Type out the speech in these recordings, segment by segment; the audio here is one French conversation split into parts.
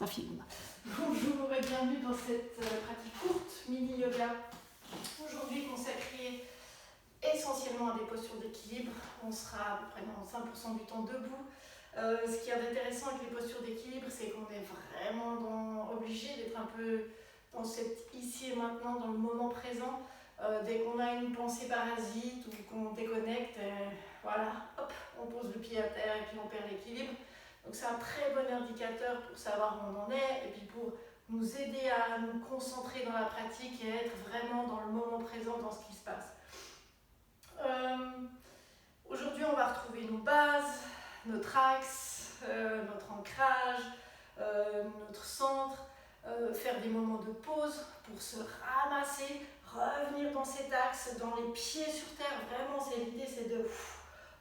Ça filme. Bonjour et bienvenue dans cette pratique courte, mini-yoga. Aujourd'hui consacrée essentiellement à des postures d'équilibre. On sera à peu près dans 5% du temps debout. Ce qui est intéressant avec les postures d'équilibre, c'est qu'on est vraiment obligé d'être un peu dans cette ici et maintenant, dans le moment présent. Dès qu'on a une pensée parasite ou qu'on déconnecte, voilà, hop, on pose le pied à terre et puis on perd l'équilibre. Donc c'est un très bon indicateur pour savoir où on en est et puis pour nous aider à nous concentrer dans la pratique et à être vraiment dans le moment présent, dans ce qui se passe. Aujourd'hui, on va retrouver nos bases, notre axe, notre ancrage, notre centre, faire des moments de pause pour se ramasser, revenir dans cet axe, dans les pieds sur terre. Vraiment, l'idée, c'est de...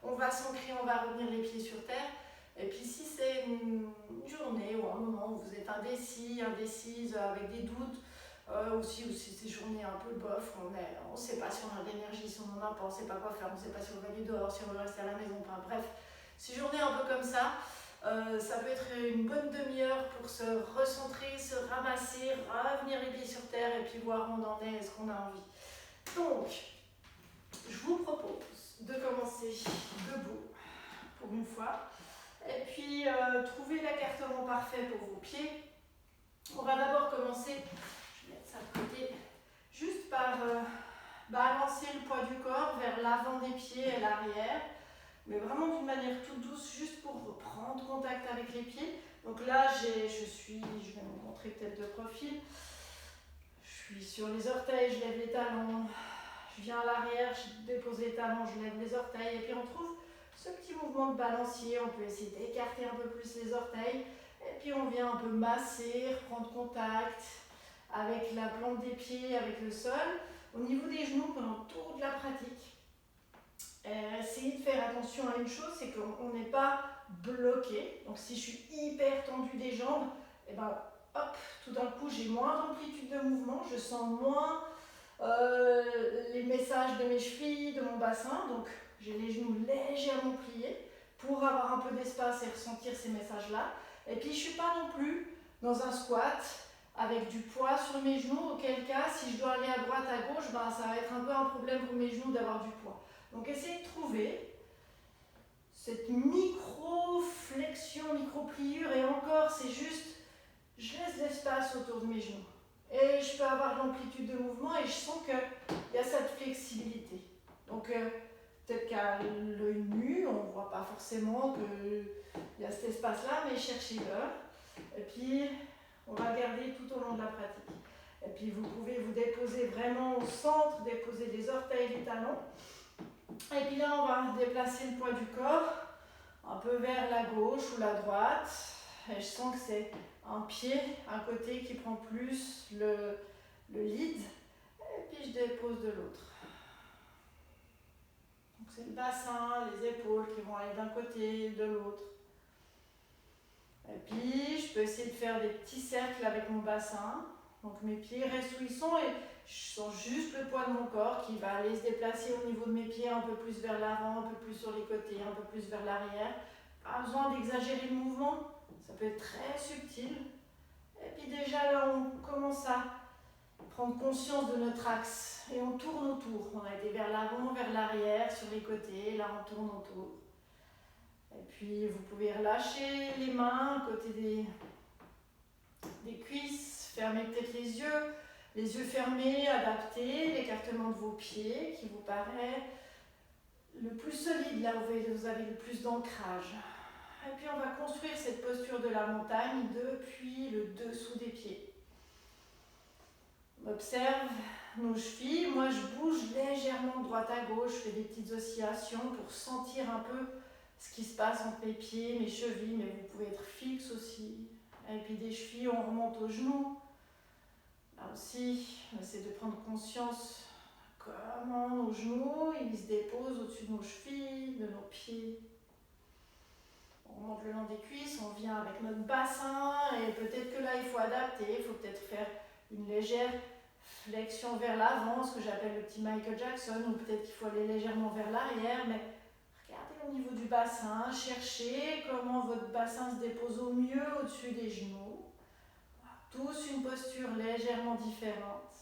On va s'ancrer, on va revenir les pieds sur terre. Et puis si c'est une journée ou un moment où vous êtes indécis, indécise, avec des doutes, ou si c'est des journées un peu bof, on ne sait pas si on a de l'énergie, si on n'en a pas, on ne sait pas quoi faire, on ne sait pas si on va aller dehors, si on veut rester à la maison, enfin bref, ces journées un peu comme ça, ça peut être une bonne demi-heure pour se recentrer, se ramasser, revenir les pieds sur terre et puis voir où on en est, ce qu'on a envie. Donc, je vous propose de commencer debout pour une fois. Et puis, trouver l'écartement parfait pour vos pieds. On va d'abord commencer, je vais mettre ça de côté, juste par balancer le poids du corps vers l'avant des pieds et l'arrière, mais vraiment d'une manière toute douce, juste pour prendre contact avec les pieds. Donc là, je vais vous montrer peut-être de profil. Je suis sur les orteils, je lève les talons, je viens à l'arrière, je dépose les talons, je lève les orteils, et puis on trouve ce petit mouvement de balancier. On peut essayer d'écarter un peu plus les orteils et puis on vient un peu masser, prendre contact avec la plante des pieds, avec le sol. Au niveau des genoux, pendant toute la pratique, essayez de faire attention à une chose, c'est qu'on n'est pas bloqué. Donc si je suis hyper tendue des jambes, et ben hop, tout d'un coup j'ai moins d'amplitude de mouvement, je sens moins les messages de mes chevilles, de mon bassin. Donc j'ai les genoux légèrement pliés pour avoir un peu d'espace et ressentir ces messages-là. Et puis je ne suis pas non plus dans un squat avec du poids sur mes genoux, auquel cas si je dois aller à droite, à gauche, ben, ça va être un peu un problème pour mes genoux d'avoir du poids. Donc essayez de trouver cette micro-flexion, micro-pliure, et encore c'est juste, je laisse l'espace autour de mes genoux. Et je peux avoir de l'amplitude de mouvement et je sens qu'il y a cette flexibilité. Donc peut-être qu'à l'œil nu, on ne voit pas forcément qu'il y a cet espace-là, mais cherchez-le. Et puis, on va garder tout au long de la pratique. Et puis, vous pouvez vous déposer vraiment au centre, déposer les orteils, les talons. Et puis là, on va déplacer le poids du corps un peu vers la gauche ou la droite. Et je sens que c'est un pied, un côté qui prend plus le lead. Et puis, je dépose de l'autre. Donc c'est le bassin, les épaules qui vont aller d'un côté, de l'autre. Et puis je peux essayer de faire des petits cercles avec mon bassin. Donc mes pieds restent où ils sont et je sens juste le poids de mon corps qui va aller se déplacer au niveau de mes pieds, un peu plus vers l'avant, un peu plus sur les côtés, un peu plus vers l'arrière. Pas besoin d'exagérer le mouvement, ça peut être très subtil. Et puis déjà là on commence à prendre conscience de notre axe et on tourne autour. On a été vers l'avant, vers l'arrière, sur les côtés, là on tourne autour. Et puis vous pouvez relâcher les mains côté des cuisses, fermez peut-être les yeux fermés, adaptez l'écartement de vos pieds qui vous paraît le plus solide, là où vous avez le plus d'ancrage. Et puis on va construire cette posture de la montagne depuis le dessous des pieds. On observe nos chevilles, moi je bouge légèrement de droite à gauche, je fais des petites oscillations pour sentir un peu ce qui se passe entre mes pieds, mes chevilles, mais vous pouvez être fixe aussi. Et puis des chevilles, on remonte aux genoux. Là aussi, on essaie de prendre conscience comment nos genoux, ils se déposent au-dessus de nos chevilles, de nos pieds. On remonte le long des cuisses, on vient avec notre bassin et peut-être que là il faut adapter, il faut peut-être faire une légère flexion vers l'avant, ce que j'appelle le petit Michael Jackson, ou peut-être qu'il faut aller légèrement vers l'arrière, mais regardez au niveau du bassin, cherchez comment votre bassin se dépose au mieux au-dessus des genoux. Tous une posture légèrement différente.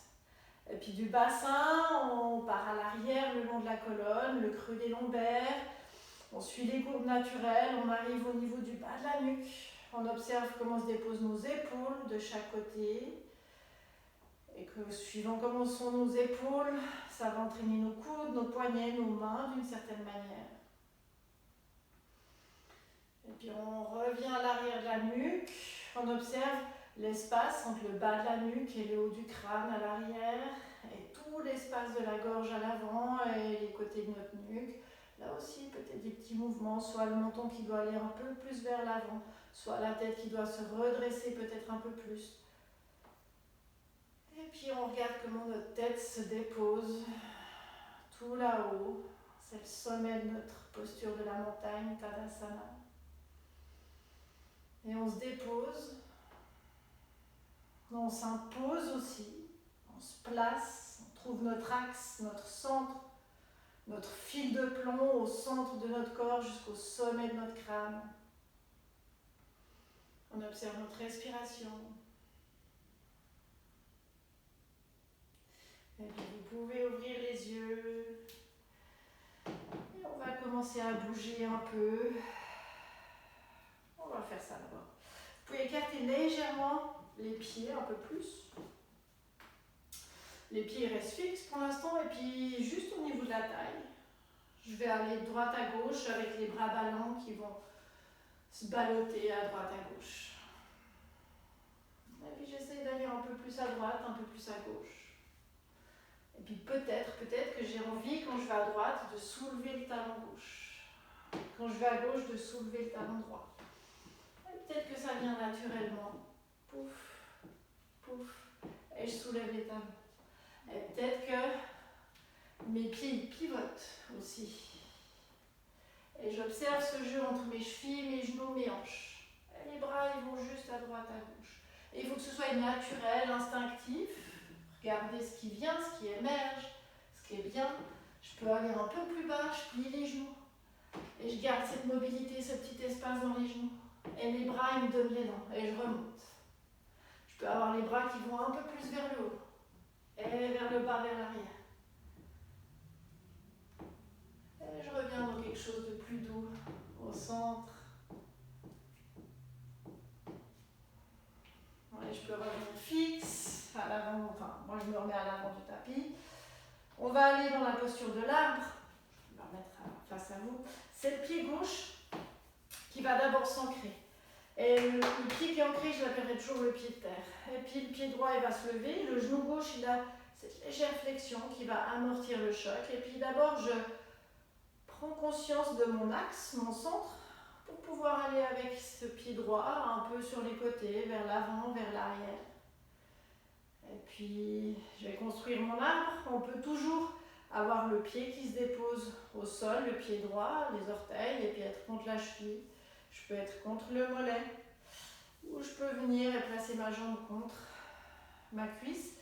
Et puis du bassin, on part à l'arrière le long de la colonne, le creux des lombaires. On suit les courbes naturelles, on arrive au niveau du bas de la nuque. On observe comment se déposent nos épaules de chaque côté. Et que suivant comment sont nos épaules, ça va entraîner nos coudes, nos poignets, nos mains d'une certaine manière. Et puis on revient à l'arrière de la nuque. On observe l'espace entre le bas de la nuque et le haut du crâne à l'arrière. Et tout l'espace de la gorge à l'avant et les côtés de notre nuque. Là aussi, peut-être des petits mouvements, soit le menton qui doit aller un peu plus vers l'avant, soit la tête qui doit se redresser peut-être un peu plus. Et puis on regarde comment notre tête se dépose tout là-haut. C'est le sommet de notre posture de la montagne, Tadasana. Et on se dépose. On s'impose aussi. On se place. On trouve notre axe, notre centre, notre fil de plomb au centre de notre corps jusqu'au sommet de notre crâne. On observe notre respiration. Et puis vous pouvez ouvrir les yeux. Et on va commencer à bouger un peu. On va faire ça d'abord. Vous pouvez écarter légèrement les pieds un peu plus. Les pieds restent fixes pour l'instant et puis juste au niveau de la taille. Je vais aller de droite à gauche avec les bras ballants qui vont se balloter à droite à gauche. Et puis j'essaye d'aller un peu plus à droite, un peu plus à gauche. Et puis peut-être que j'ai envie, quand je vais à droite, de soulever le talon gauche. Quand je vais à gauche, de soulever le talon droit. Et peut-être que ça vient naturellement. Pouf, pouf. Et je soulève les talons. Et peut-être que mes pieds pivotent aussi. Et j'observe ce jeu entre mes chevilles, mes genoux, mes hanches. Et les bras, ils vont juste à droite, à gauche. Et il faut que ce soit naturel, instinctif. Regardez ce qui vient, ce qui émerge, ce qui est bien. Je peux aller un peu plus bas, je plie les genoux. Et je garde cette mobilité, ce petit espace dans les genoux. Et mes bras, ils me donnent l'élan. Et je remonte. Je peux avoir les bras qui vont un peu plus vers le haut. Et vers le bas, vers l'arrière. Et je reviens dans quelque chose de plus doux, au centre. Et je peux revenir fixe, à l'avant, enfin, moi je me remets à l'avant du tapis. On va aller dans la posture de l'arbre. Je vais me remettre face à vous. C'est le pied gauche qui va d'abord s'ancrer. Et le pied qui est ancré, je l'appellerai toujours le pied de terre. Et puis le pied droit, il va se lever. Le genou gauche, il a cette légère flexion qui va amortir le choc. Et puis d'abord, je prends conscience de mon axe, mon centre, pour pouvoir aller avec ce pied droit un peu sur les côtés, vers l'avant, vers l'arrière. Et puis, je vais construire mon arbre. On peut toujours avoir le pied qui se dépose au sol, le pied droit, les orteils, et puis être contre la cheville. Je peux être contre le mollet, ou je peux venir et placer ma jambe contre ma cuisse.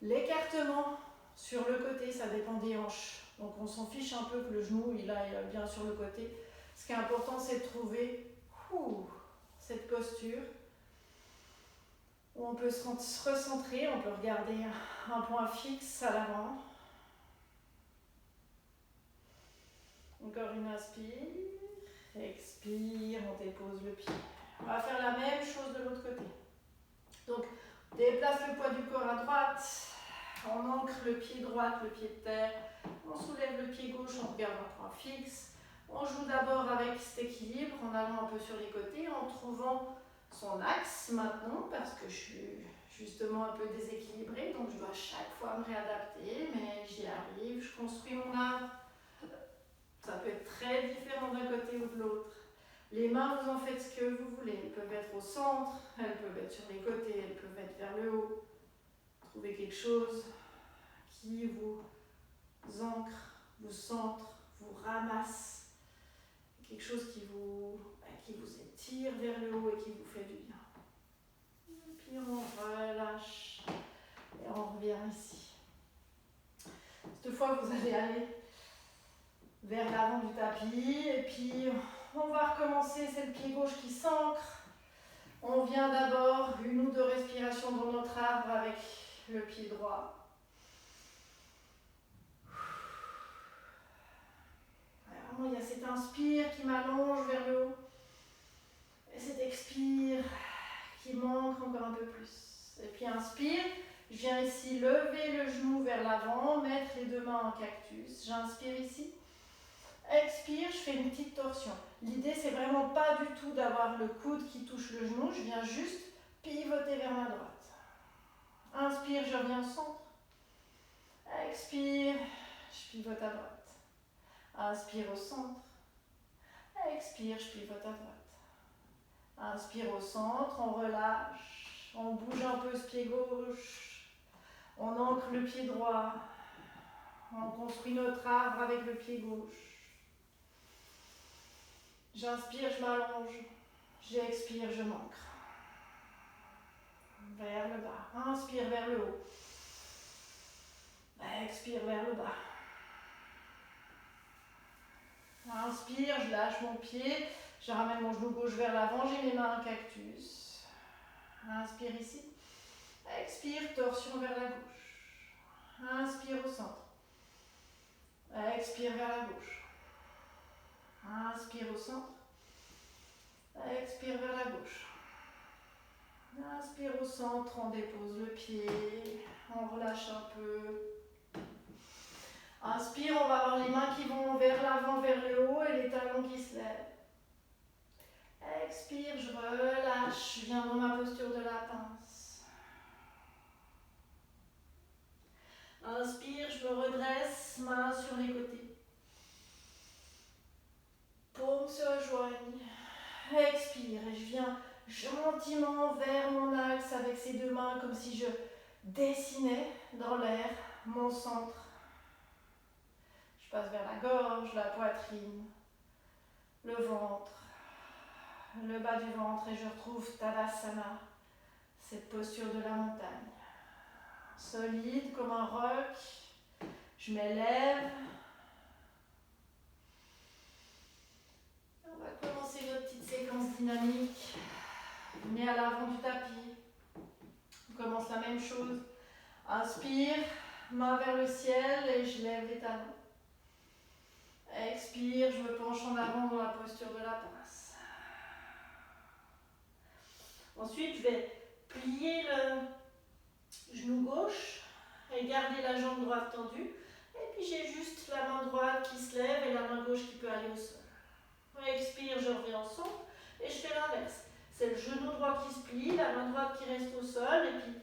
L'écartement sur le côté, ça dépend des hanches. Donc on s'en fiche un peu que le genou il aille bien sur le côté. Ce qui est important, c'est de trouver cette posture où on peut se recentrer, on peut regarder un point fixe à l'avant. Encore une inspire, expire, on dépose le pied. On va faire la même chose de l'autre côté. Donc, on déplace le poids du corps à droite, on ancre le pied droit, le pied de terre, on soulève le pied gauche, on regarde un point fixe. On joue d'abord avec cet équilibre en allant un peu sur les côtés, en trouvant son axe maintenant, parce que je suis justement un peu déséquilibrée, donc je dois chaque fois me réadapter, mais j'y arrive, je construis mon arbre. Ça peut être très différent d'un côté ou de l'autre. Les mains, vous en faites ce que vous voulez. Elles peuvent être au centre, elles peuvent être sur les côtés, elles peuvent être vers le haut. Trouvez quelque chose qui vous ancre, vous centre, vous ramasse. Quelque chose qui vous étire vers le haut et qui vous fait du bien. Et puis on relâche et on revient ici. Cette fois, vous allez aller vers l'avant du tapis et puis on va recommencer. C'est le pied gauche qui s'ancre. On vient d'abord 1 ou 2 respirations dans notre arbre avec le pied droit. Vraiment, il y a cet inspire qui m'allonge vers le haut. Et cet expire qui manque encore un peu plus. Et puis inspire, je viens ici lever le genou vers l'avant, mettre les 2 mains en cactus. J'inspire ici. Expire, je fais une petite torsion. L'idée, c'est vraiment pas du tout d'avoir le coude qui touche le genou. Je viens juste pivoter vers ma droite. Inspire, je reviens au centre. Expire, je pivote à droite. Inspire au centre. Expire, je pivote à droite. Inspire au centre, on relâche. On bouge un peu ce pied gauche. On ancre le pied droit. On construit notre arbre avec le pied gauche. J'inspire, je m'allonge. J'expire, je m'ancre. Vers le bas. Inspire vers le haut. Expire vers le bas. Inspire, je lâche mon pied. Je ramène mon genou gauche vers l'avant. J'ai mes mains en cactus. Inspire ici. Expire, torsion vers la gauche. Inspire au centre. Expire vers la gauche. Inspire au centre. Expire vers la gauche. Inspire au centre, on dépose le pied. On relâche un peu. Inspire, on va avoir les mains qui vont vers l'avant, vers le haut et les talons qui se lèvent. Expire, je relâche, je viens dans ma posture de la pince. Inspire, je me redresse, mains sur les côtés. Paumes se rejoignent. Expire et je viens gentiment vers mon axe avec ces 2 mains comme si je dessinais dans l'air mon centre. Je passe vers la gorge, la poitrine, le ventre, le bas du ventre et je retrouve Tadasana, cette posture de la montagne. Solide comme un roc, je m'élève. On va commencer notre petite séquence dynamique. Nez à l'avant du tapis. On commence la même chose. Inspire, main vers le ciel et je lève les talons. Expire, je me penche en avant dans la posture de la pince. Ensuite, je vais plier le genou gauche et garder la jambe droite tendue. Et puis j'ai juste la main droite qui se lève et la main gauche qui peut aller au sol. Expire, je reviens en centre et je fais l'inverse. C'est le genou droit qui se plie, la main droite qui reste au sol et puis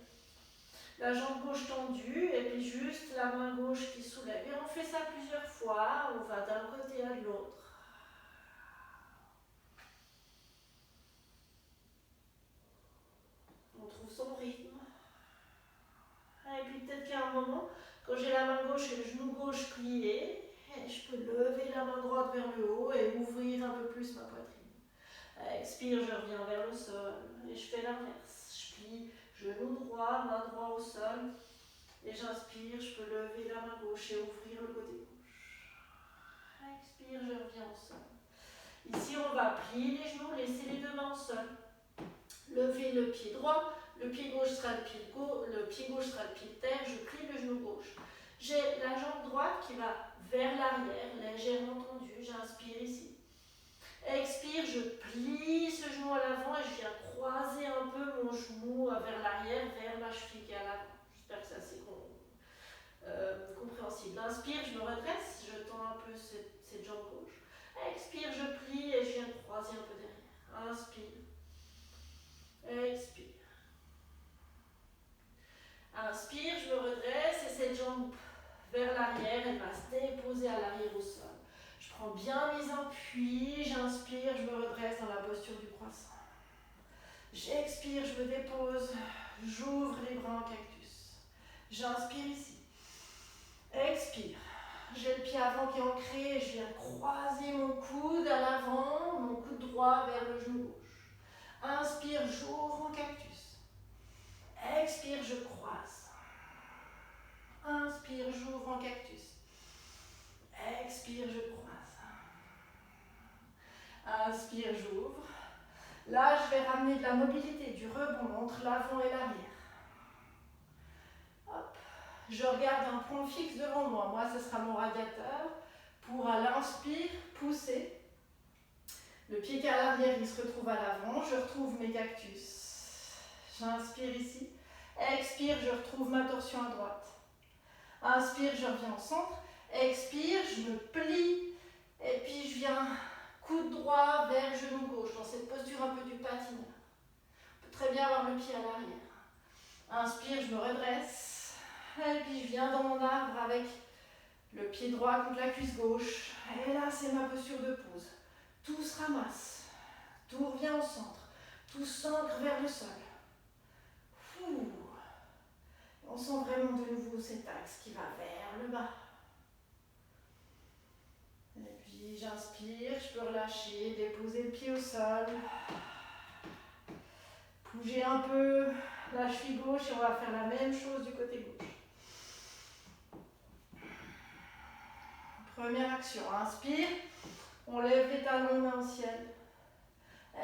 la jambe gauche tendue et puis juste la main gauche qui soulève. Et on fait ça plusieurs fois, on va d'un côté à l'autre. On trouve son rythme. Et puis peut-être qu'à un moment, quand j'ai la main gauche et le genou gauche plié, je peux lever la main droite vers le haut et ouvrir un peu plus ma poitrine. Expire, je reviens vers le sol et je fais l'inverse. Je plie genou droit, main droite au sol. Et j'inspire, je peux lever la main gauche et ouvrir le côté gauche. Expire, je reviens au sol. Ici, on va plier les genoux, laisser les 2 mains au sol. Lever le pied droit, le pied gauche sera le pied gauche sera le pied de terre, je plie le genou gauche. J'ai la jambe droite qui va vers l'arrière, légèrement tendue, j'inspire ici. Expire, je plie ce genou à l'avant et je viens croiser un peu mon genou vers l'arrière, vers ma cheville qui est à l'avant. J'espère que c'est assez compréhensible. Inspire, je me redresse, je tends un peu cette jambe gauche. Expire, je plie et je viens croiser un peu derrière. Inspire. Expire. Inspire, je me redresse et cette jambe vers l'arrière, elle va se déposer à l'arrière au sol. Je prends bien mes appuis, j'inspire, je me redresse dans la posture du croissant. J'expire, je me dépose, j'ouvre les bras en cactus. J'inspire ici. Expire. J'ai le pied avant qui est ancré et je viens croiser mon coude à l'avant, mon coude droit vers le genou gauche. Inspire, j'ouvre en cactus. Expire, je croise. Inspire, j'ouvre en cactus. Expire, je croise. Inspire, j'ouvre. Là, je vais ramener de la mobilité, du rebond entre l'avant et l'arrière. Hop. Je regarde un point fixe devant moi. Moi, ce sera mon radiateur. Pour à l'inspire, pousser. Le pied qui est à l'arrière, il se retrouve à l'avant. Je retrouve mes cactus. J'inspire ici. Expire, je retrouve ma torsion à droite. Inspire, je reviens au centre. Expire, je me plie. Et puis, je viens coude droit vers genou gauche. Dans cette posture un peu du patineur. On peut très bien avoir le pied à l'arrière. Inspire, je me redresse. Et puis, je viens dans mon arbre avec le pied droit contre la cuisse gauche. Et là, c'est ma posture de pause. Tout se ramasse. Tout revient au centre. Tout s'ancre vers le sol. Ouh. On sent vraiment de nouveau cet axe qui va vers le bas. Et puis j'inspire, je peux relâcher, déposer le pied au sol. Bouger un peu la cheville gauche et on va faire la même chose du côté gauche. Première action, inspire, on lève les talons, main au ciel.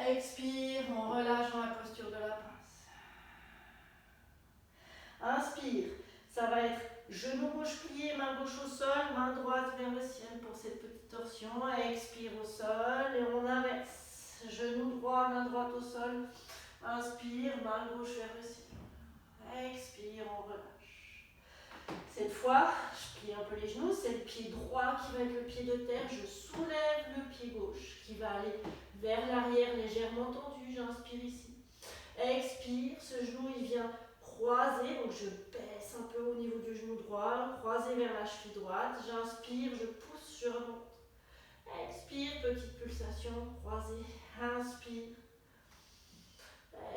Expire, on relâche dans la posture de la pince. Inspire, ça va être genou gauche plié, main gauche au sol, main droite vers le ciel pour cette petite torsion. Expire au sol et on inverse. Genou droit, main droite au sol. Inspire, main gauche vers le ciel. Expire, on relâche. Cette fois, je plie un peu les genoux, c'est le pied droit qui va être le pied de terre. Je soulève le pied gauche qui va aller vers l'arrière légèrement tendu. J'inspire ici. Expire, ce genou il vient croiser, donc je baisse un peu au niveau du genou droit, croiser vers la cheville droite. J'inspire, je pousse, je remonte. Expire, petite pulsation, croisée. Inspire.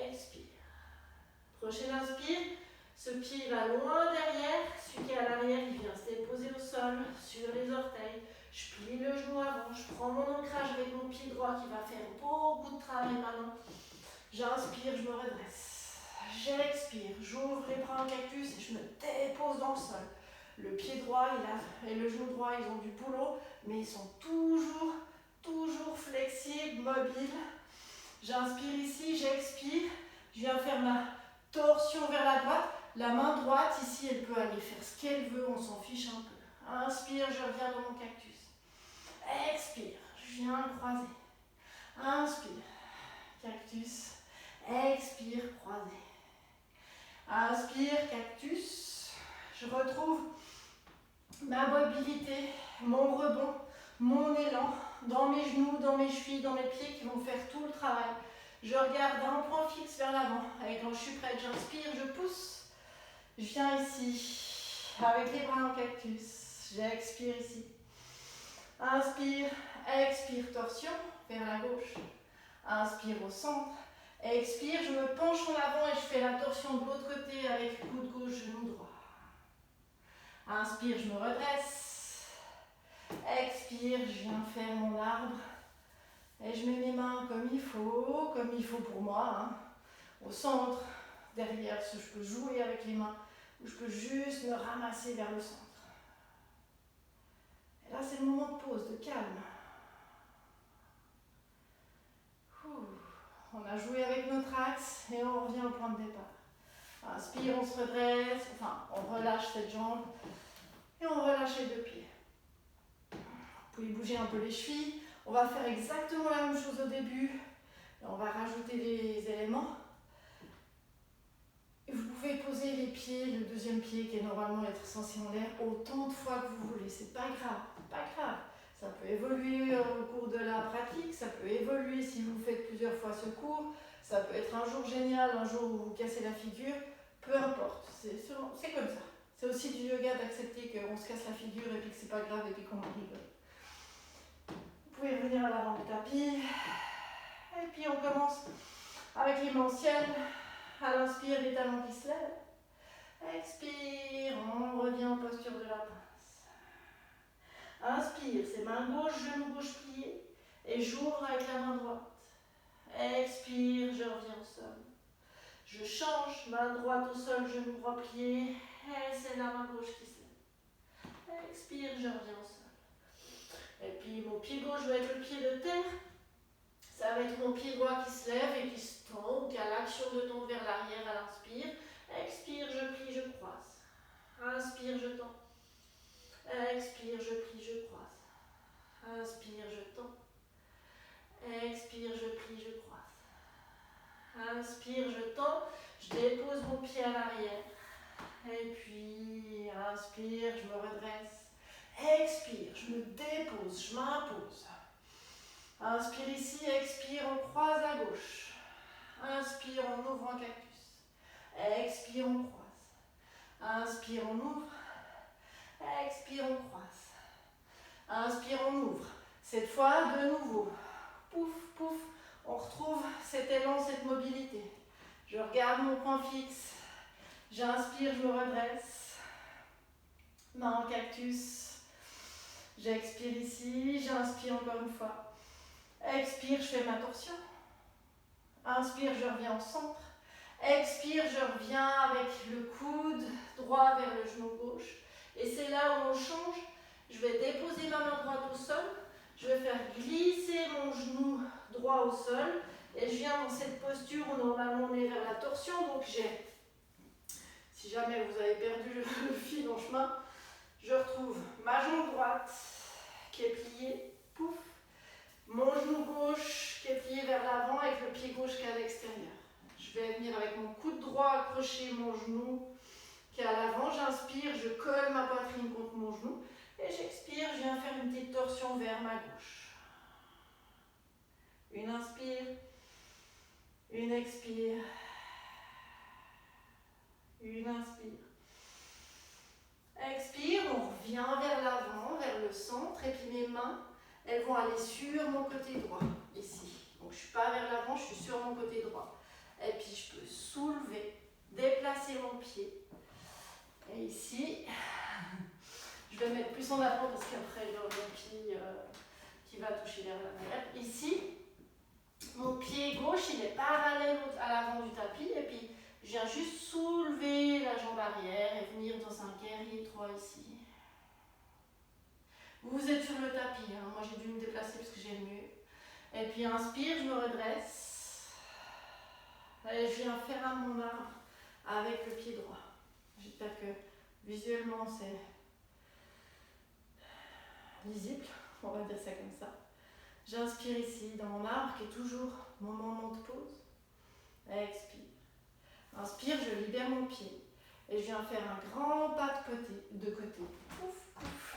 Expire. Prochaine inspire, ce pied va loin derrière, celui qui est à l'arrière, il vient se déposer au sol, sur les orteils. Je plie le genou avant, je prends mon ancrage avec mon pied droit qui va faire beaucoup de travail maintenant. J'inspire, je me redresse. J'expire, j'ouvre les bras en cactus et je me dépose dans le sol. Le pied droit et le genou droit, ils ont du boulot, mais ils sont toujours flexibles, mobiles. J'inspire ici, j'expire. Je viens faire ma torsion vers la droite. La main droite, ici, elle peut aller faire ce qu'elle veut, on s'en fiche un peu. Inspire, je reviens dans mon cactus. Expire, je viens croiser. Inspire, cactus. Expire, croisé. Inspire, cactus. Je retrouve ma mobilité, mon rebond, mon élan dans mes genoux, dans mes chevilles, dans mes pieds qui vont faire tout le travail. Je regarde un point fixe vers l'avant. Et quand je suis prête, j'inspire, je pousse. Je viens ici avec les bras en cactus. J'expire ici. Inspire, expire, torsion vers la gauche. Inspire au centre. Expire, je me penche en avant et je fais la torsion de l'autre côté avec coude gauche, genou droit. Inspire, je me redresse. Expire, je viens faire mon arbre. Et je mets mes mains comme il faut pour moi, hein, au centre, derrière, je peux jouer avec les mains, ou je peux juste me ramasser vers le centre. Et là, c'est le moment de pause, de calme. On a joué avec notre axe et on revient au point de départ. Inspire, on se redresse, enfin, on relâche cette jambe et on relâche les deux pieds. Vous pouvez bouger un peu les chevilles. On va faire exactement la même chose au début. On va rajouter des éléments. Et vous pouvez poser les pieds, le deuxième pied qui est normalement être censé en l'air, autant de fois que vous voulez. C'est pas grave, pas grave. Ça peut évoluer au cours de la pratique, ça peut évoluer si vous faites plusieurs fois ce cours. Ça peut être un jour génial, un jour où vous cassez la figure. Peu importe, c'est comme ça. C'est aussi du yoga d'accepter qu'on se casse la figure et puis que c'est pas grave et puis qu'on en rigole. Vous pouvez revenir à l'avant du tapis. Et puis on commence avec les mains au ciel. À l'inspire, les talons qui se lèvent. Expire, on revient en posture de la pince. Inspire, c'est main gauche, genou gauche plié. Et j'ouvre avec la main droite. Expire, je reviens au sol. Je change, main droite au sol, genou droit plié. Et c'est la main gauche qui se lève. Expire, je reviens au sol. Et puis mon pied gauche va être le pied de terre. Ça va être mon pied droit qui se lève et qui se tend, ou qui a l'action de tendre vers l'arrière à l'inspire. Expire, je plie, je croise. Inspire, je tends. Expire, je plie, je croise. Inspire, je tends. Expire, je plie, je croise. Inspire, je tends. Je dépose mon pied à l'arrière. Et puis, inspire, je me redresse. Expire, je me dépose, je m'impose. Inspire ici, expire, on croise à gauche. Inspire, on ouvre en cactus. Expire, on croise. Inspire, on ouvre. Expire, on croise. Inspire, on ouvre. Cette fois, de nouveau. Pouf, pouf. On retrouve cet élan, cette mobilité. Je regarde mon point fixe. J'inspire, je me redresse. Main en cactus. J'expire ici. J'inspire encore une fois. Expire, je fais ma torsion. Inspire, je reviens au centre. Expire, je reviens avec le coude droit vers le genou gauche. Et c'est là où on change. Je vais déposer ma main droite au sol. Je vais faire glisser mon genou droit au sol. Et je viens dans cette posture où normalement on est vers la torsion. Donc j'ai, si jamais vous avez perdu le fil en chemin, je retrouve ma jambe droite qui est pliée. Pouf. Mon genou gauche qui est plié vers l'avant avec le pied gauche qui est à l'extérieur. Je vais venir avec mon coude droit accrocher mon genou qui est à l'avant. J'inspire, je colle ma poitrine contre mon genou. Et j'expire, je viens faire une petite torsion vers ma gauche. Une inspire, une expire, une inspire. Expire, on revient vers l'avant, vers le centre. Et puis mes mains, elles vont aller sur mon côté droit, ici. Donc je ne suis pas vers l'avant, je suis sur mon côté droit. Et puis je peux soulever, déplacer mon pied. Et ici, je vais mettre plus en avant parce qu'après j'ai mon pied qui va toucher vers l'arrière. Ici, mon pied gauche, il est parallèle à l'avant du tapis. Et puis je viens juste soulever la jambe arrière et venir dans un guerrier 3 ici. Vous êtes sur le tapis, hein. Moi j'ai dû me déplacer parce que j'ai le mur. Et puis inspire, je me redresse. Et je viens faire un mon arbre avec le pied droit. J'espère que visuellement c'est lisible, on va dire ça comme ça. J'inspire ici dans mon arbre qui est toujours mon moment de pause. Expire. Inspire, je libère mon pied. Et je viens faire un grand pas de côté. Pouf, pouf.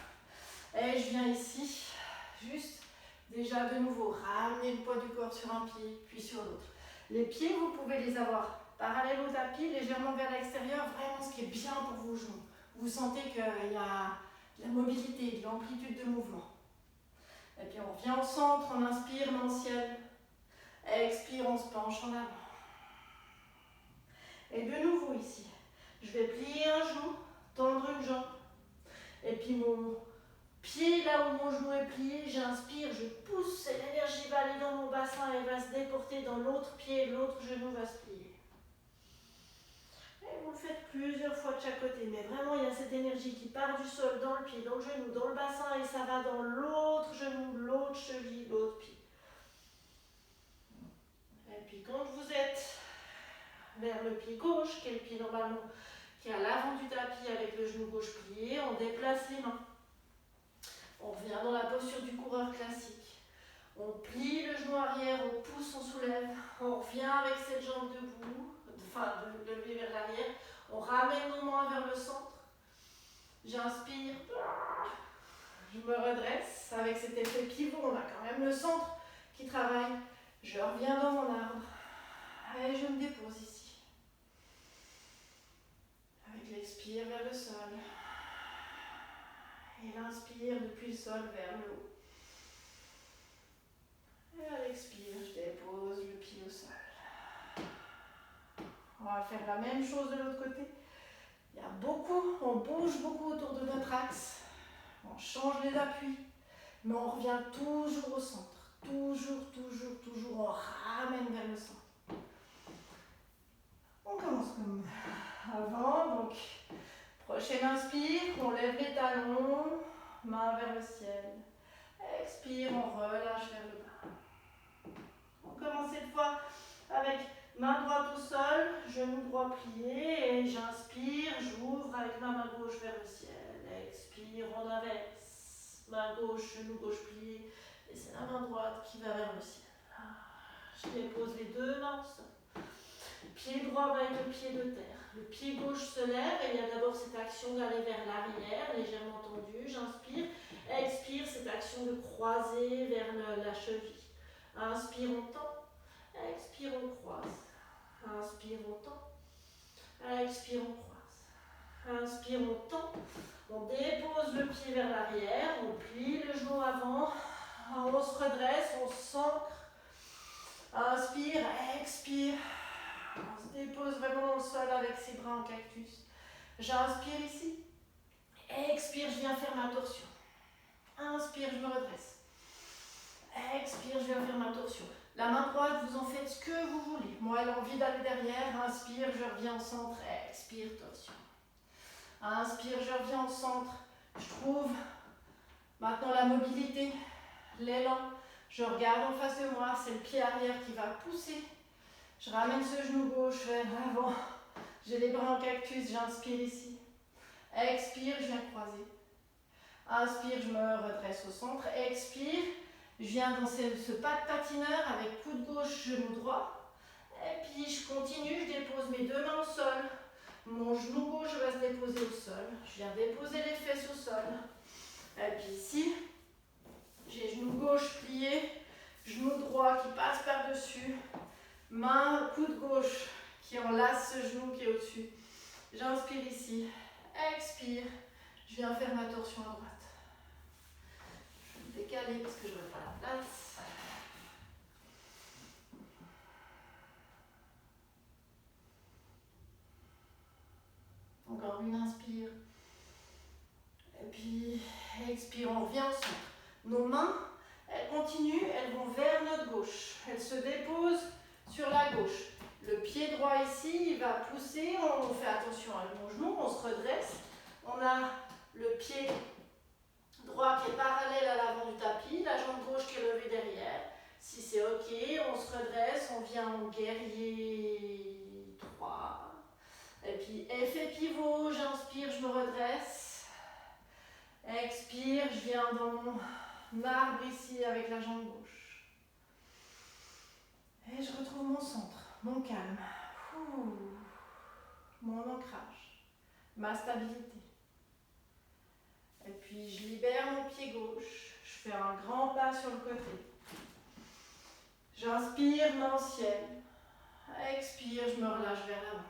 Et je viens ici, juste déjà de nouveau ramener le poids du corps sur un pied, puis sur l'autre. Les pieds, vous pouvez les avoir parallèles au tapis, légèrement vers l'extérieur, vraiment ce qui est bien pour vos genoux. Vous sentez qu'il y a de la mobilité, de l'amplitude de mouvement. Et puis on revient au centre, on inspire, main au ciel. Expire, on se penche en avant. Et de nouveau ici, je vais plier un genou, tendre une jambe. Et puis mon pied, là où mon genou est plié, j'inspire, je pousse et l'énergie va aller dans mon bassin et va se déporter dans l'autre pied, l'autre genou va se plier. Et vous le faites plusieurs fois de chaque côté, mais vraiment il y a cette énergie qui part du sol, dans le pied, dans le genou, dans le bassin et ça va dans l'autre genou, l'autre cheville, l'autre pied. Et puis quand vous êtes vers le pied gauche, qui est le pied normalement qui est à l'avant du tapis avec le genou gauche plié, on déplace les mains. On revient dans la posture du coureur classique. On plie le genou arrière, on pousse, on soulève. On revient avec cette jambe debout, enfin de lever vers l'arrière. On ramène nos mains vers le centre. J'inspire. Je me redresse avec cet effet pivot. On a quand même le centre qui travaille. Je reviens dans mon arbre. Et je me dépose ici. Avec l'expire vers le sol. Et l'inspire depuis le sol vers le haut. Et à l'expire, je dépose le pied au sol. On va faire la même chose de l'autre côté. Il y a beaucoup, on bouge beaucoup autour de notre axe. On change les appuis. Mais on revient toujours au centre. Toujours, toujours, toujours. On ramène vers le centre. On commence comme avant. Donc, prochaine inspire, on lève les talons, main vers le ciel. Expire, on relâche vers le bas. commence cette fois avec main droite au sol, genou droit plié et j'inspire, j'ouvre avec ma main gauche vers le ciel. Expire, on inverse. Main gauche, genou gauche plié et c'est la main droite qui va vers le ciel. Je dépose les deux mains au sol. Pied droit va être le pied de terre. Le pied gauche se lève et il y a d'abord cette action d'aller vers l'arrière, légèrement tendu. J'inspire. Expire, cette action de croiser vers la cheville. Inspire, on tend. Expire, on croise. Inspire, on tend. Expire, on croise. Inspire, on tend. On dépose le pied vers l'arrière. On plie le genou avant. On se redresse, on s'ancre. Inspire, expire. On se dépose vraiment dans le sol avec ses bras en cactus. J'inspire ici. Expire, je viens faire ma torsion. Inspire, je me redresse. Expire, je viens faire ma torsion. La main droite, vous en faites ce que vous voulez. Moi, elle a envie d'aller derrière. Inspire, je reviens au centre. Expire, torsion. Inspire, je reviens au centre. Je trouve maintenant la mobilité, l'élan. Je regarde en face de moi. C'est le pied arrière qui va pousser. Je ramène ce genou gauche vers l'avant. J'ai les bras en cactus. J'inspire ici. Expire, je viens croiser. Inspire, je me redresse au centre. Expire, je viens dans ce pas de patineur avec coude gauche, genou droit. Et puis je continue, je dépose mes deux mains au sol. Mon genou gauche va se déposer au sol. Je viens déposer les fesses au sol. Et puis ici, j'ai genou gauche plié, genou droit qui passe par-dessus. Main, coude gauche qui enlace ce genou qui est au-dessus. J'inspire ici. Expire. Je viens faire ma torsion à droite. Je vais décaler parce que je n'aurai pas la place. Encore une inspire. Et puis expire, on revient au centre. Nos mains, elles continuent, elles vont vers notre gauche. Elles se déposent sur la gauche. Le pied droit ici, il va pousser. On fait attention à mon genou, on se redresse. On a le pied droit qui est parallèle à l'avant du tapis, la jambe gauche qui est levée derrière. Si c'est ok, on se redresse, on vient en guerrier 3. Et puis effet pivot, j'inspire, je me redresse. Expire, je viens dans mon arbre ici avec la jambe gauche. Et je retrouve mon centre, mon calme, mon ancrage, ma stabilité. Et puis je libère mon pied gauche, je fais un grand pas sur le côté. J'inspire, main au ciel. Expire, je me relâche vers l'avant.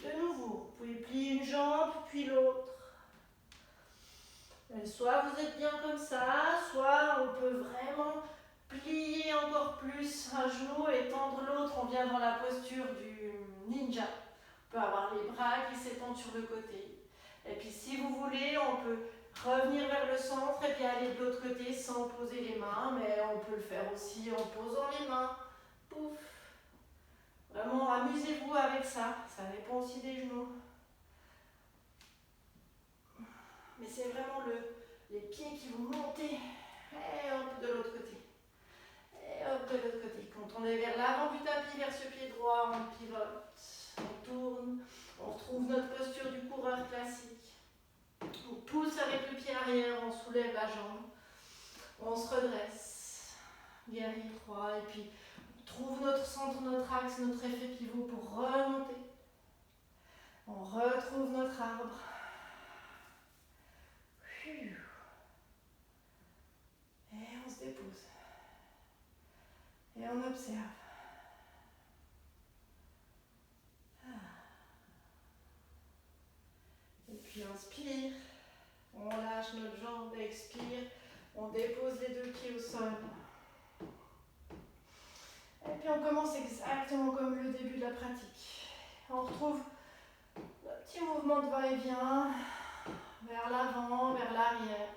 De nouveau, vous pouvez plier une jambe, puis l'autre. Soit vous êtes bien comme ça, soit on peut vraiment plier encore plus un genou et tendre l'autre. On vient dans la posture du ninja. On peut avoir les bras qui s'étendent sur le côté. Et puis si vous voulez, on peut revenir vers le centre et puis aller de l'autre côté sans poser les mains. Mais on peut le faire aussi en posant les mains. Pouf. Vraiment, amusez-vous avec ça. Ça dépend aussi des genoux. Mais c'est vraiment les pieds qui vont monter. Et hop, de l'autre côté. Et hop, de l'autre côté. Quand on est vers l'avant du tapis, vers ce pied droit, on pivote, on tourne. On retrouve notre posture du coureur classique. On pousse avec le pied arrière, on soulève la jambe. On se redresse. Guerrier 3. Et puis, on trouve notre centre, notre axe, notre effet pivot pour remonter. On retrouve notre arbre. Et on se dépose. Et on observe. Et puis inspire. On lâche notre jambe, expire. On dépose les deux pieds au sol. Et puis on commence exactement comme le début de la pratique. On retrouve un petit mouvement de va-et-vient vers l'avant, vers l'arrière.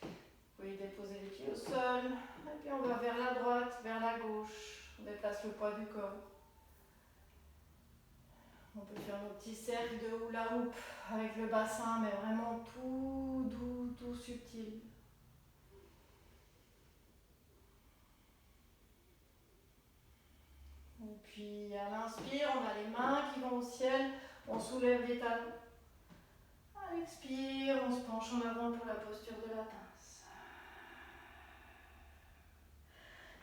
Vous pouvez déposer les pieds au sol. Et puis on va vers la droite, vers la gauche. On déplace le poids du corps. On peut faire nos petits cercles de hula hoop avec le bassin, mais vraiment tout doux, tout subtil. Et puis à l'inspire, on a les mains qui vont au ciel, on soulève les talons. À l'expire, on se penche en avant pour la posture de la pince.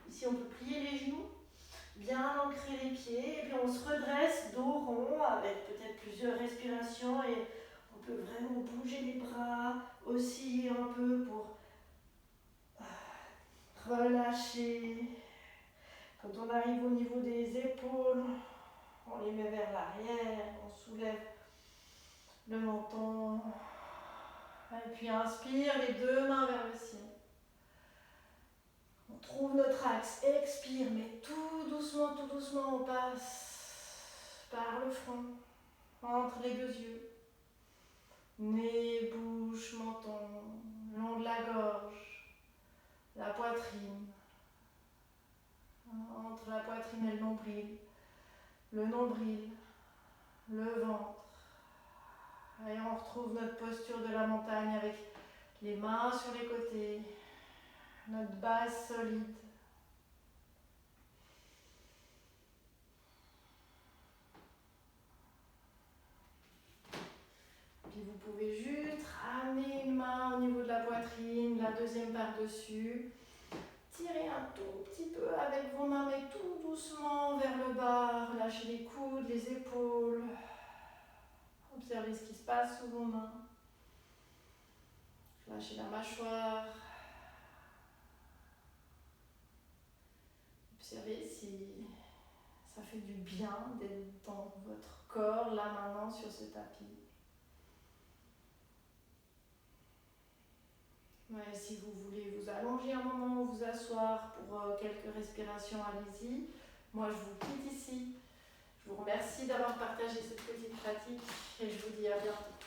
Ici, on peut plier les genoux, bien ancrer les pieds, et puis on se redresse, dos rond, avec peut-être plusieurs respirations, et on peut vraiment bouger les bras, osciller un peu pour relâcher. Quand on arrive au niveau des épaules, on les met vers l'arrière, on soulève le menton. Et puis inspire, les deux mains vers le ciel. On trouve notre axe, expire, mais tout doucement, on passe par le front, entre les deux yeux. Nez, bouche, menton, long de la gorge, la poitrine. Entre la poitrine et le nombril, le ventre. Et on retrouve notre posture de la montagne avec les mains sur les côtés, notre base solide. Puis vous pouvez juste ramener une main au niveau de la poitrine, la deuxième par-dessus. Tirez un tout petit peu avec vos mains, mais tout doucement vers le bas. Relâchez les coudes, les épaules. Observez ce qui se passe sous vos mains. Lâchez la mâchoire. Observez si ça fait du bien d'être dans votre corps, là maintenant, sur ce tapis. Ouais, si vous voulez vous allonger un moment ou vous asseoir pour quelques respirations, allez-y. Moi, je vous quitte ici. Je vous remercie d'avoir partagé cette petite pratique et je vous dis à bientôt.